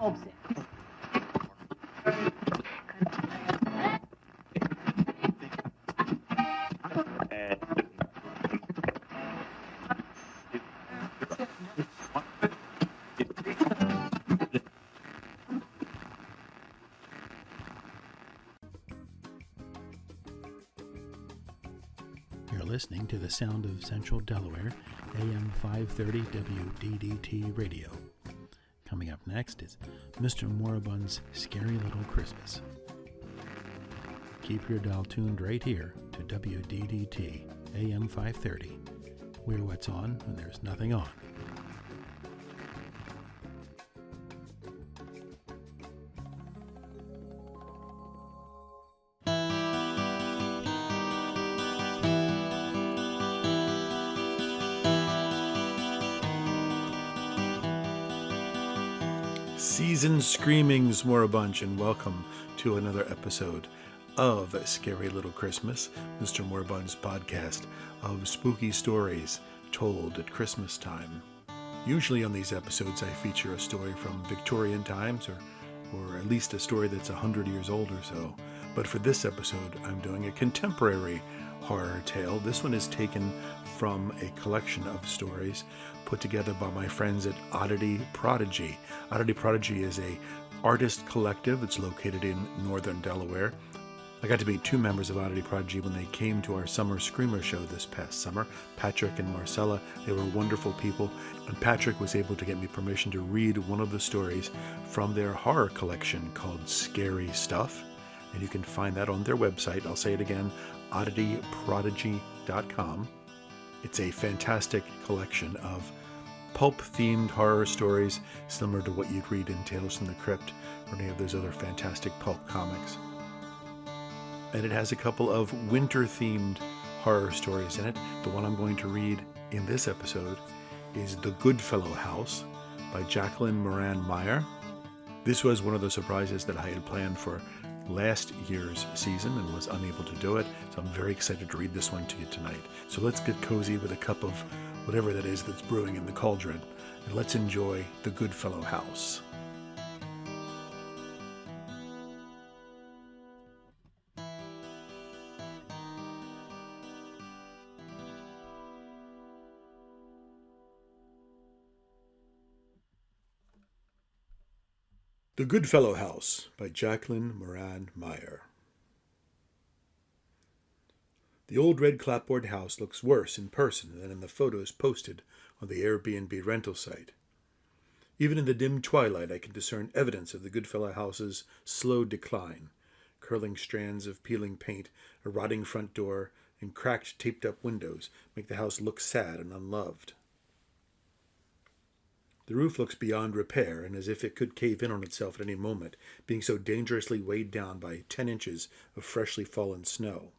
You're listening to the sound of Central Delaware, AM 530 WDDT radio. Coming up next is Mr. Moribund's Scary Little Christmas. Keep your dial tuned right here to WDDT, AM 530. We're what's on when there's nothing on. Seasoned screamings, Moribund, and welcome to another episode of Scary Little Christmas, Mr. Moribund's podcast of spooky stories told at Christmas time. Usually on these episodes I feature a story from Victorian times or at least a story that's 100 years old or so. But for this episode I'm doing a contemporary horror tale. This one is taken from a collection of stories put together by my friends at Oddity Prodigy. Oddity Prodigy is a artist collective. It's located in northern Delaware. I got to meet two members of Oddity Prodigy when they came to our summer Screamer show this past summer, Patrick and Marcella. They were wonderful people, and Patrick was able to get me permission to read one of the stories from their horror collection called Scary Stuff, and you can find that on their website. I'll say it again, oddityprodigy.com. It's a fantastic collection of pulp-themed horror stories, similar to what you'd read in Tales from the Crypt or any of those other fantastic pulp comics. And it has a couple of winter-themed horror stories in it. The one I'm going to read in this episode is The Goodfellow House by Jacqueline Moran Meyer. This was one of the surprises that I had planned for last year's season and was unable to do it, so I'm very excited to read this one to you tonight. So let's get cozy with a cup of whatever that is that's brewing in the cauldron, and let's enjoy The Goodfellow House. The Goodfellow House by Jacqueline Moran Meyer. The old red clapboard house looks worse in person than in the photos posted on the Airbnb rental site. Even in the dim twilight, I can discern evidence of the Goodfellow house's slow decline. Curling strands of peeling paint, a rotting front door, and cracked, taped-up windows make the house look sad and unloved. The roof looks beyond repair and as if it could cave in on itself at any moment, being so dangerously weighed down by 10 inches of freshly fallen snow.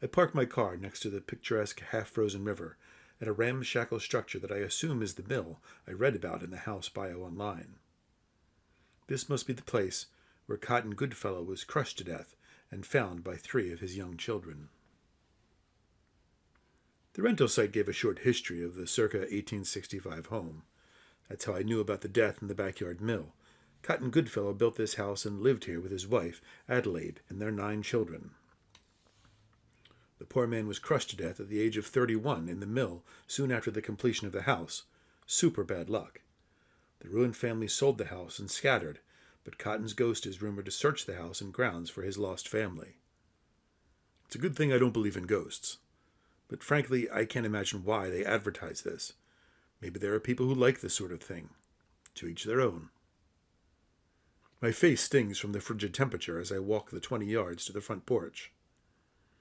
I park my car next to the picturesque half-frozen river at a ramshackle structure that I assume is the mill I read about in the house bio online. This must be the place where Cotton Goodfellow was crushed to death and found by 3 of his young children. The rental site gave a short history of the circa 1865 home. That's how I knew about the death in the backyard mill. Cotton Goodfellow built this house and lived here with his wife, Adelaide, and their 9 children. The poor man was crushed to death at the age of 31 in the mill soon after the completion of the house. Super bad luck. The ruined family sold the house and scattered, but Cotton's ghost is rumored to search the house and grounds for his lost family. It's a good thing I don't believe in ghosts. But frankly, I can't imagine why they advertise this. Maybe there are people who like this sort of thing. To each their own. My face stings from the frigid temperature as I walk the 20 yards to the front porch.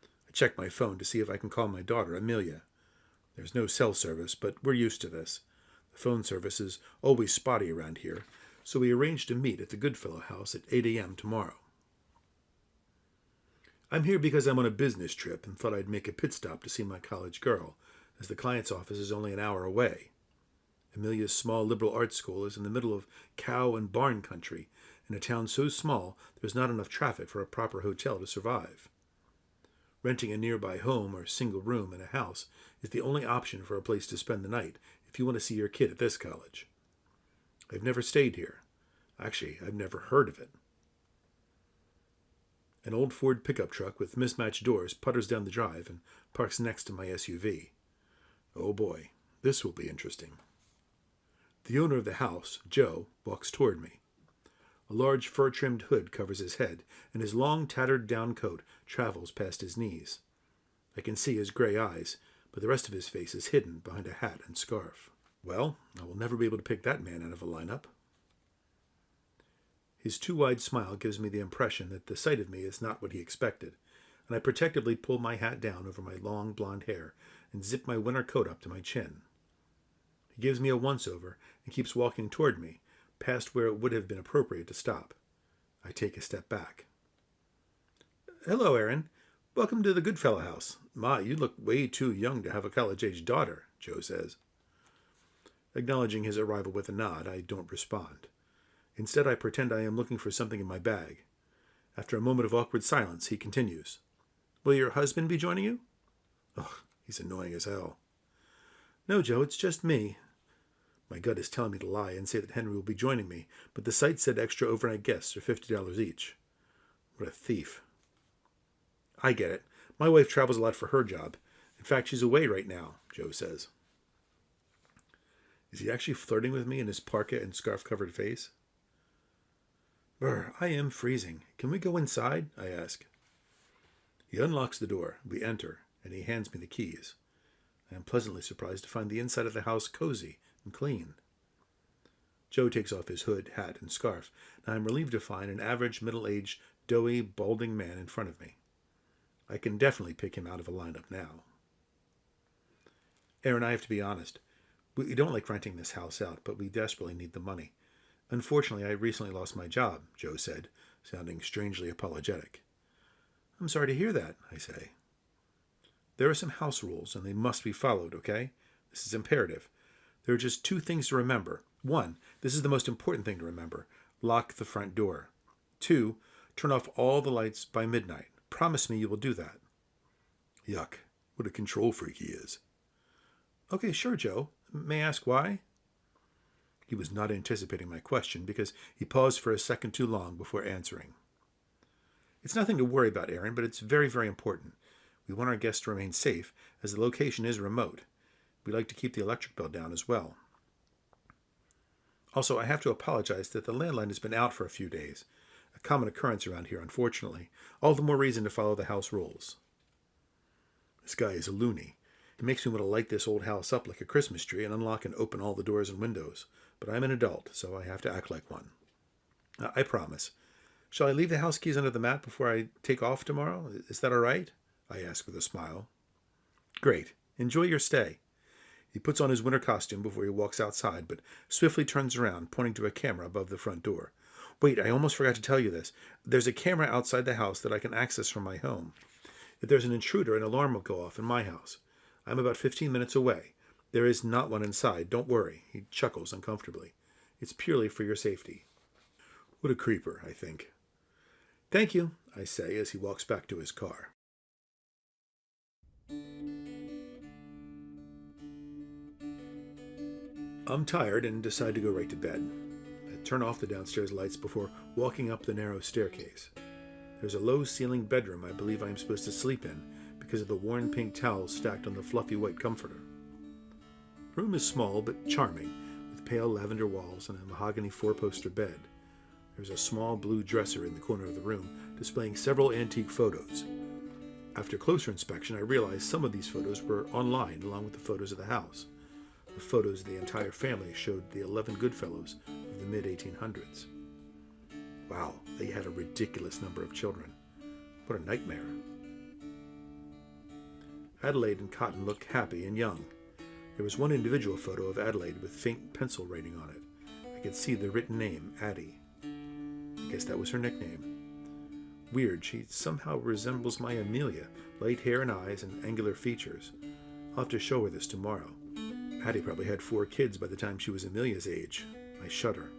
I check my phone to see if I can call my daughter, Amelia. There's no cell service, but we're used to this. The phone service is always spotty around here, so we arranged to meet at the Goodfellow house at 8 a.m. tomorrow. I'm here because I'm on a business trip and thought I'd make a pit stop to see my college girl, as the client's office is only an hour away. Amelia's small liberal arts school is in the middle of cow and barn country, in a town so small there's not enough traffic for a proper hotel to survive. Renting a nearby home or single room in a house is the only option for a place to spend the night if you want to see your kid at this college. I've never stayed here. Actually, I've never heard of it. An old Ford pickup truck with mismatched doors putters down the drive and parks next to my SUV. Oh boy, this will be interesting. The owner of the house, Joe, walks toward me. A large fur-trimmed hood covers his head, and his long, tattered down coat travels past his knees. I can see his gray eyes, but the rest of his face is hidden behind a hat and scarf. Well, I will never be able to pick that man out of a lineup. His too wide smile gives me the impression that the sight of me is not what he expected, and I protectively pull my hat down over my long blonde hair and zip my winter coat up to my chin. He gives me a once-over and keeps walking toward me, past where it would have been appropriate to stop. I take a step back. Hello, Aaron. Welcome to the Goodfellow house. My, you look way too young to have a college-age daughter, Joe says. Acknowledging his arrival with a nod, I don't respond. Instead, I pretend I am looking for something in my bag. After a moment of awkward silence, he continues. Will your husband be joining you? Ugh, he's annoying as hell. No, Joe, it's just me. My gut is telling me to lie and say that Henry will be joining me, but the site said extra overnight guests are $50 each. What a thief. I get it. My wife travels a lot for her job. In fact, she's away right now, Joe says. Is he actually flirting with me in his parka and scarf-covered face? Brr, I am freezing. Can we go inside? I ask. He unlocks the door. We enter, and he hands me the keys. I am pleasantly surprised to find the inside of the house cozy and clean. Joe takes off his hood, hat, and scarf, and I am relieved to find an average middle-aged, doughy, balding man in front of me. I can definitely pick him out of a lineup now. Aaron, I have to be honest. We don't like renting this house out, but we desperately need the money. Unfortunately, I recently lost my job, Joe said, sounding strangely apologetic. I'm sorry to hear that, I say. There are some house rules, and they must be followed, okay? This is imperative. There are just two things to remember. One, this is the most important thing to remember. Lock the front door. 2, turn off all the lights by midnight. Promise me you will do that. Yuck. What a control freak he is. Okay, sure, Joe. May I ask why? He was not anticipating my question because he paused for a second too long before answering. It's nothing to worry about, Aaron, but it's very, very important. We want our guests to remain safe, as the location is remote. We'd like to keep the electric bill down as well. Also, I have to apologize that the landline has been out for a few days. A common occurrence around here, unfortunately. All the more reason to follow the house rules. This guy is a loony. It makes me want to light this old house up like a Christmas tree and unlock and open all the doors and windows. But I'm an adult, so I have to act like one. I promise. Shall I leave the house keys under the mat before I take off tomorrow? Is that all right? I ask with a smile. Great. Enjoy your stay. He puts on his winter costume before he walks outside, but swiftly turns around, pointing to a camera above the front door. Wait, I almost forgot to tell you this. There's a camera outside the house that I can access from my home. If there's an intruder, an alarm will go off in my house. I'm about 15 minutes away. There is not one inside. Don't worry. He chuckles uncomfortably. It's purely for your safety. What a creeper, I think. Thank you, I say as he walks back to his car. I'm tired and decide to go right to bed. I turn off the downstairs lights before walking up the narrow staircase. There's a low-ceilinged bedroom I believe I am supposed to sleep in because of the worn pink towels stacked on the fluffy white comforter. The room is small but charming, with pale lavender walls and a mahogany four-poster bed. There's a small blue dresser in the corner of the room displaying several antique photos. After closer inspection, I realized some of these photos were online along with the photos of the house. The photos of the entire family showed the 11 Goodfellows of the mid-1800s. Wow, they had a ridiculous number of children. What a nightmare. Adelaide and Cotton looked happy and young. There was one individual photo of Adelaide with faint pencil writing on it. I could see the written name, Addie. I guess that was her nickname. Weird, she somehow resembles my Amelia, light hair and eyes and angular features. I'll have to show her this tomorrow. Addie probably had 4 kids by the time she was Amelia's age. I shudder.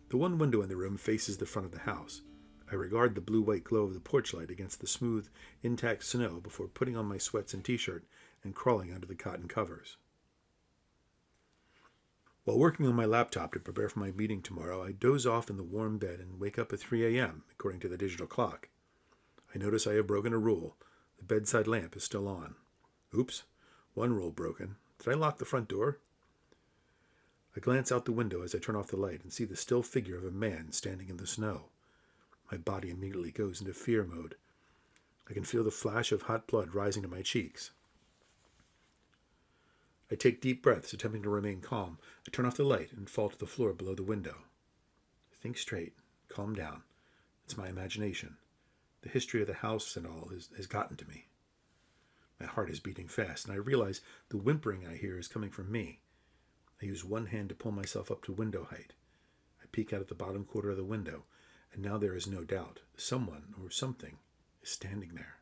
The one window in the room faces the front of the house. I regard the blue-white glow of the porch light against the smooth, intact snow before putting on my sweats and t-shirt and crawling under the cotton covers. While working on my laptop to prepare for my meeting tomorrow, I doze off in the warm bed and wake up at 3 a.m., according to the digital clock. I notice I have broken a rule. The bedside lamp is still on. Oops, one rule broken. Did I lock the front door? I glance out the window as I turn off the light and see the still figure of a man standing in the snow. My body immediately goes into fear mode. I can feel the flash of hot blood rising to my cheeks. I take deep breaths, attempting to remain calm. I turn off the light and fall to the floor below the window. Think straight. Calm down. It's my imagination. The history of the house and all has gotten to me. My heart is beating fast, and I realize the whimpering I hear is coming from me. I use one hand to pull myself up to window height. I peek out at the bottom quarter of the window, and now there is no doubt. Someone or something is standing there.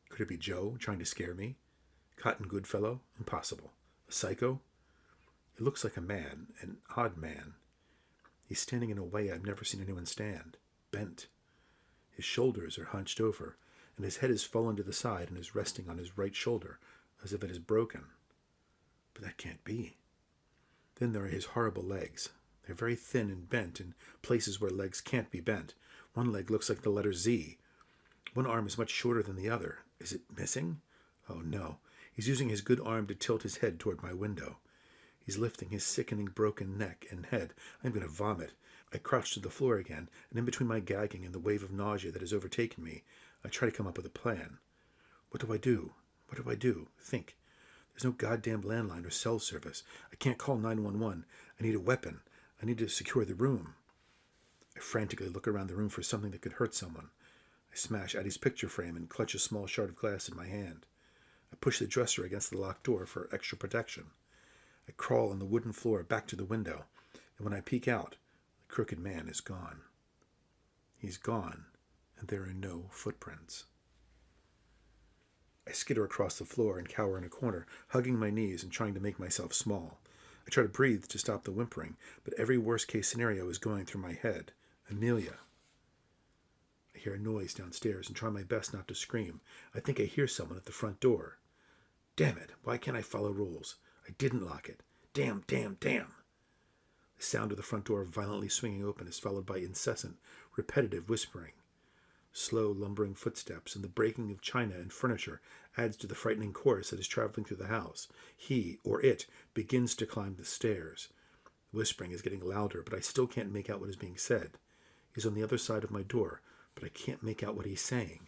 Could it be Joe trying to scare me? Cotton Goodfellow? Impossible. A psycho? It looks like a man, an odd man. He's standing in a way I've never seen anyone stand. Bent. His shoulders are hunched over, and his head is fallen to the side and is resting on his right shoulder, as if it is broken. But that can't be. Then there are his horrible legs. They're very thin and bent in places where legs can't be bent. One leg looks like the letter Z. One arm is much shorter than the other. Is it missing? Oh no. He's using his good arm to tilt his head toward my window. He's lifting his sickening broken neck and head. I'm going to vomit. I crouch to the floor again, and in between my gagging and the wave of nausea that has overtaken me, I try to come up with a plan. What do I do? What do I do? Think. There's no goddamn landline or cell service. I can't call 911. I need a weapon. I need to secure the room. I frantically look around the room for something that could hurt someone. I smash Addie's picture frame and clutch a small shard of glass in my hand. I push the dresser against the locked door for extra protection. I crawl on the wooden floor back to the window, and when I peek out, the crooked man is gone. He's gone, and there are no footprints. I skitter across the floor and cower in a corner, hugging my knees and trying to make myself small. I try to breathe to stop the whimpering, but every worst-case scenario is going through my head. Amelia. I hear a noise downstairs and try my best not to scream. I think I hear someone at the front door. Damn it, why can't I follow rules? I didn't lock it. Damn, damn, damn. The sound of the front door violently swinging open is followed by incessant, repetitive whispering. Slow, lumbering footsteps and the breaking of china and furniture adds to the frightening chorus that is traveling through the house. He, or it, begins to climb the stairs. The whispering is getting louder, but I still can't make out what is being said. He's on the other side of my door, but I can't make out what he's saying.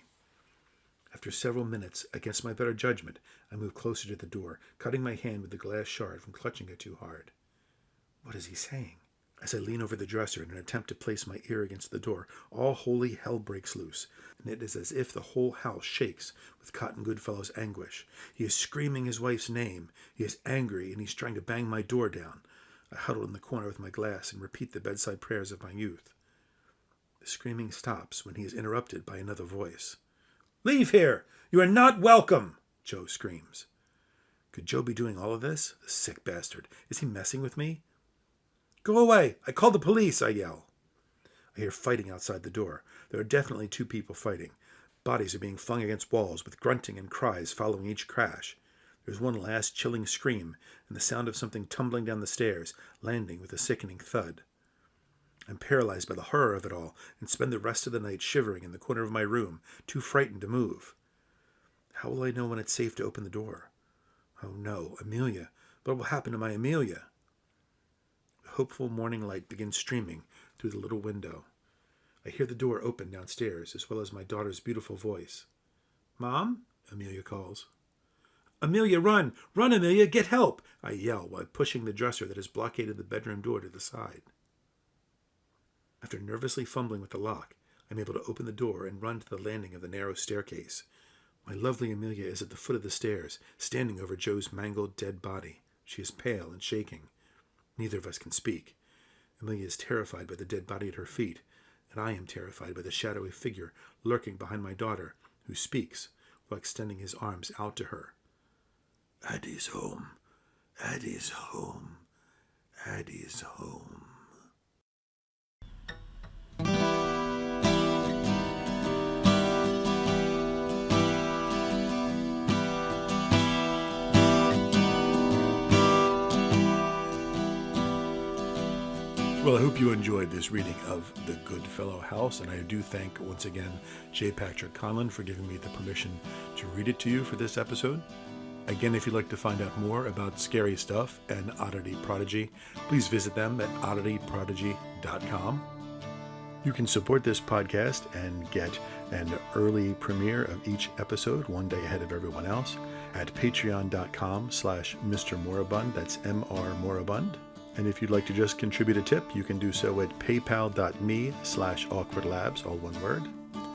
After several minutes, against my better judgment, I move closer to the door, cutting my hand with the glass shard from clutching it too hard. What is he saying? As I lean over the dresser in an attempt to place my ear against the door, all holy hell breaks loose, and it is as if the whole house shakes with Cotton Goodfellow's anguish. He is screaming his wife's name. He is angry, and he's trying to bang my door down. I huddle in the corner with my glass and repeat the bedside prayers of my youth. The screaming stops when he is interrupted by another voice. "Leave here! You are not welcome!" Joe screams. Could Joe be doing all of this? The sick bastard. Is he messing with me? "Go away! I called the police!" I yell. I hear fighting outside the door. There are definitely two people fighting. Bodies are being flung against walls with grunting and cries following each crash. There's one last chilling scream and the sound of something tumbling down the stairs, landing with a sickening thud. I'm paralyzed by the horror of it all and spend the rest of the night shivering in the corner of my room, too frightened to move. How will I know when it's safe to open the door? Oh no, Amelia. What will happen to my Amelia? The hopeful morning light begins streaming through the little window. I hear the door open downstairs, as well as my daughter's beautiful voice. "Mom?" Amelia calls. "Amelia, run! Run, Amelia! Get help!" I yell while pushing the dresser that has blockaded the bedroom door to the side. After nervously fumbling with the lock, I'm able to open the door and run to the landing of the narrow staircase. My lovely Amelia is at the foot of the stairs, standing over Joe's mangled, dead body. She is pale and shaking. Neither of us can speak. Amelia is terrified by the dead body at her feet, and I am terrified by the shadowy figure lurking behind my daughter, who speaks while extending his arms out to her. "Addie's home. Addie's home. Addie's home." Well, I hope you enjoyed this reading of The Goodfellow House, and I do thank, once again, J. Patrick Conlon for giving me the permission to read it to you for this episode. Again, if you'd like to find out more about Scary Stuff and Oddity Prodigy, please visit them at oddityprodigy.com. You can support this podcast and get an early premiere of each episode one day ahead of everyone else at patreon.com/Mr. Moribund. That's M.R. Moribund. And if you'd like to just contribute a tip, you can do so at paypal.me/awkwardlabs, all one word.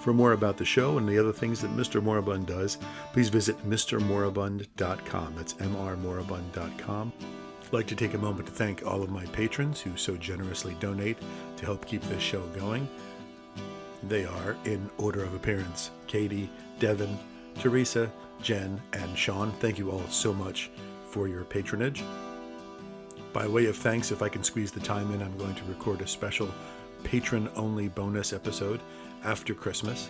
For more about the show and the other things that Mr. Moribund does, please visit mrmoribund.com. That's mrmoribund.com. I'd like to take a moment to thank all of my patrons who so generously donate to help keep this show going. They are, in order of appearance, Katie, Devin, Teresa, Jen, and Sean. Thank you all so much for your patronage. By way of thanks, if I can squeeze the time in, I'm going to record a special patron-only bonus episode after Christmas.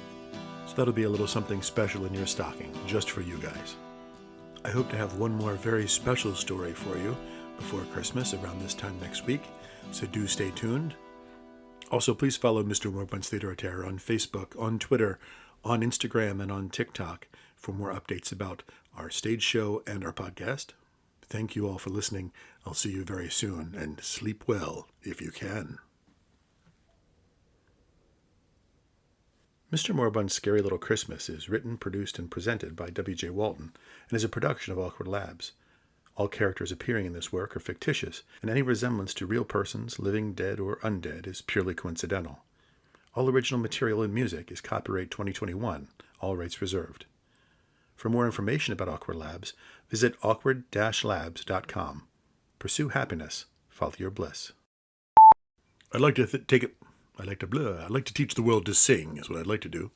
So that'll be a little something special in your stocking, just for you guys. I hope to have one more very special story for you before Christmas around this time next week, so do stay tuned. Also, please follow Mr. Moribund's Theater of Terror on Facebook, on Twitter, on Instagram, and on TikTok for more updates about our stage show and our podcast. Thank you all for listening. I'll see you very soon, and sleep well if you can. Mr. Moribund's Scary Little Christmas is written, produced, and presented by W.J. Walton and is a production of Awkward Labs. All characters appearing in this work are fictitious, and any resemblance to real persons, living, dead, or undead, is purely coincidental. All original material and music is copyright 2021, all rights reserved. For more information about Awkward Labs, visit awkward-labs.com. Pursue happiness, follow your bliss. I'd like to teach the world to sing, is what I'd like to do.